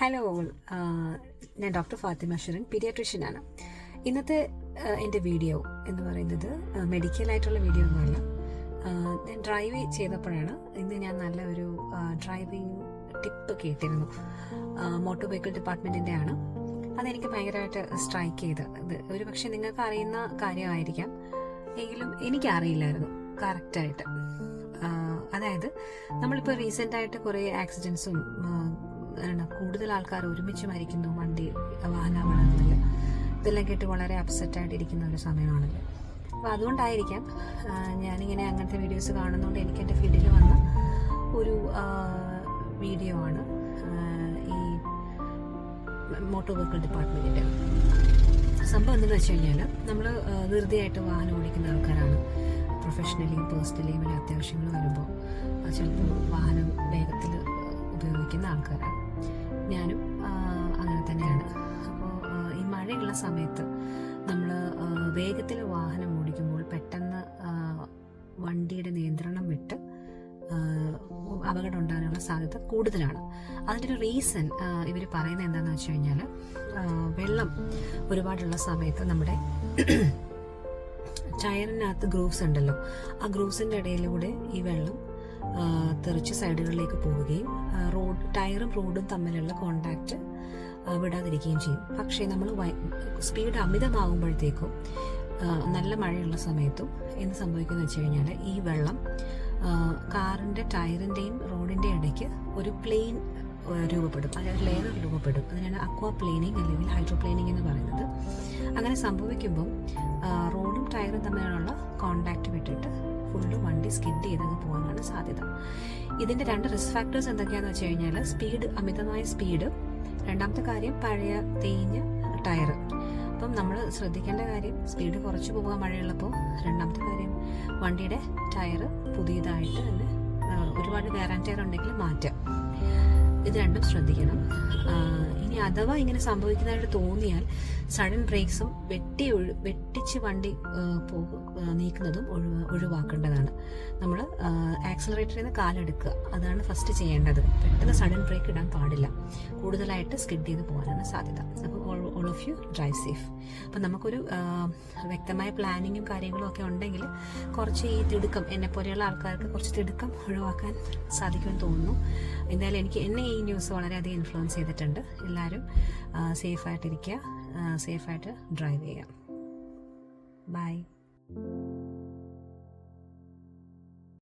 Hello all, ഞാൻ doctor Fathima Sherin, പീഡിയാട്രീഷ്യനാണ്. ഇന്നത്തെ എൻ്റെ വീഡിയോ എന്ന് പറയുന്നത് മെഡിക്കലായിട്ടുള്ള വീഡിയോ ഒന്നുമല്ല. ഞാൻ ഡ്രൈവ് ചെയ്തപ്പോഴാണ് ഇന്ന് ഞാൻ നല്ല ഒരു ഡ്രൈവിംഗ് ടിപ്പ് കേട്ടിരുന്നു. മോട്ടോർ വെഹിക്കിൾ ഡിപ്പാർട്ട്മെൻറ്റിൻ്റെ ആണ്. അതെനിക്ക് ഭയങ്കരമായിട്ട് സ്ട്രൈക്ക് ചെയ്ത്. ഒരു പക്ഷേ നിങ്ങൾക്ക് അറിയുന്ന കാര്യമായിരിക്കാം, എങ്കിലും എനിക്കറിയില്ലായിരുന്നു കറക്റ്റായിട്ട്. അതായത് നമ്മളിപ്പോൾ റീസെൻ്റായിട്ട് കുറേ ആക്സിഡൻസും കൂടുതൽ ആൾക്കാർ ഒരുമിച്ച് മരിക്കുന്നു വാഹനാപകടങ്ങളിൽ, ഇതെല്ലാം കേട്ട് വളരെ അപ്സെറ്റായിട്ടിരിക്കുന്ന ഒരു സമയമാണല്ലോ. അപ്പോൾ അതുകൊണ്ടായിരിക്കാം ഞാനിങ്ങനെ അങ്ങനത്തെ വീഡിയോസ് കാണുന്നതുകൊണ്ട് എനിക്ക് എൻ്റെ ഫീൽഡിൽ വന്ന ഒരു വീഡിയോ ആണ് ഈ മോട്ടോർ വെഹിക്കിൾ ഡിപ്പാർട്ട്മെൻറ്റിൻ്റെ. സംഭവം എന്തെന്ന് വെച്ച് കഴിഞ്ഞാൽ, നമ്മൾ ധൃതിയായിട്ട് വാഹനം ഓടിക്കുന്ന ആൾക്കാരാണ്. പ്രൊഫഷണലിയും പേഴ്സണലിയും വല്ല അത്യാവശ്യങ്ങൾ വരുമ്പോൾ ചിലപ്പോൾ വാഹനം വേഗത്തിൽ ഉപയോഗിക്കുന്ന ആൾക്കാരാണ്. ഞാനും അങ്ങനെ തന്നെയാണ്. അപ്പോൾ ഈ മഴയുള്ള സമയത്ത് നമ്മൾ വേഗത്തിൽ വാഹനം ഓടിക്കുമ്പോൾ പെട്ടെന്ന് വണ്ടിയുടെ നിയന്ത്രണം വിട്ട് അപകടം ഉണ്ടാകാനുള്ള സാധ്യത കൂടുതലാണ്. അതിൻ്റെ ഒരു റീസൺ ഇവർ പറയുന്നത് എന്താണെന്ന് വെച്ച് കഴിഞ്ഞാൽ, വെള്ളം ഒരുപാടുള്ള സമയത്ത് നമ്മുടെ ടയറിനകത്ത് ഗ്രൂവ്സ് ഉണ്ടല്ലോ, ആ ഗ്രൂവ്സിൻ്റെ ഇടയിലൂടെ ഈ വെള്ളം തെറിച്ച് സൈഡുകളിലേക്ക് പോവുകയും ടയറും റോഡും തമ്മിലുള്ള കോണ്ടാക്റ്റ് വിടാതിരിക്കുകയും ചെയ്യും. പക്ഷേ നമ്മൾ സ്പീഡ് അമിതമാകുമ്പോഴത്തേക്കും നല്ല മഴയുള്ള സമയത്തും എന്ത് സംഭവിക്കുന്നത് വെച്ച് കഴിഞ്ഞാൽ, ഈ വെള്ളം കാറിൻ്റെ ടയറിൻ്റെയും റോഡിൻ്റെ ഇടയ്ക്ക് ഒരു പ്ലെയിൻ രൂപപ്പെടും, അതായത് ലെയർ രൂപപ്പെടും. അതിനാണ് അക്വാ പ്ലെയിനിങ് അല്ലെങ്കിൽ ഹൈഡ്രോപ്ലെയിനിങ് എന്ന് പറയുന്നത്. അങ്ങനെ സംഭവിക്കുമ്പോൾ റോഡും ടയറും തമ്മിലുള്ള കോണ്ടാക്റ്റ് വിട്ടിട്ട് ഫുള്ള് വണ്ടി സ്കിഡ് ചെയ്തങ്ങ് പോകാനാണ് സാധ്യത. ഇതിൻ്റെ രണ്ട് റിസ്ക് ഫാക്ടേഴ്സ് എന്തൊക്കെയാണെന്ന് വെച്ച് കഴിഞ്ഞാൽ, അമിതമായ സ്പീഡ്, രണ്ടാമത്തെ കാര്യം പഴയ തേഞ്ഞ ടയർ. അപ്പം നമ്മൾ ശ്രദ്ധിക്കേണ്ട കാര്യം സ്പീഡ് കുറച്ച് പോകാൻ മഴയുള്ളപ്പോൾ, രണ്ടാമത്തെ കാര്യം വണ്ടിയുടെ ടയർ പുതിയതായിട്ട് തന്നെ ഒരുപാട് വെയർ ആൻഡ് ടയർ ഉണ്ടെങ്കിൽ മാറ്റാം. ഇത് രണ്ടും ശ്രദ്ധിക്കണം. ഇനി അഥവാ ഇങ്ങനെ സംഭവിക്കുന്നതായിട്ട് തോന്നിയാൽ സഡൻ ബ്രേക്സും വെട്ടിച്ച് വണ്ടി നീക്കുന്നതും ഒഴിവാക്കേണ്ടതാണ്. നമ്മൾ ആക്സിലറേറ്ററിൽ നിന്ന് കാലെടുക്കുക, അതാണ് ഫസ്റ്റ് ചെയ്യേണ്ടത്. പെട്ടെന്ന് സഡൻ ബ്രേക്ക് ഇടാൻ പാടില്ല, കൂടുതലായിട്ട് സ്കിഡ് ചെയ്ത് പോകാനാണ് സാധ്യത. അപ്പം all of U drive safe. അപ്പം നമുക്കൊരു വ്യക്തമായ പ്ലാനിങ്ങും കാര്യങ്ങളും ഒക്കെ ഉണ്ടെങ്കിൽ കുറച്ച് ഈ തിടുക്കം, എന്നെപ്പോലെയുള്ള ആൾക്കാർക്ക് കുറച്ച് തിടുക്കം ഒഴിവാക്കാൻ സാധിക്കുമെന്ന് തോന്നുന്നു. എന്തായാലും എന്നെ ഈ ന്യൂസ് വളരെയധികം ഇൻഫ്ലുവൻസ് ചെയ്തിട്ടുണ്ട്. എല്ലാവരും സേഫായിട്ടിരിക്കുക, സേഫായിട്ട് ഡ്രൈവ് ചെയ്യുക. ബൈ.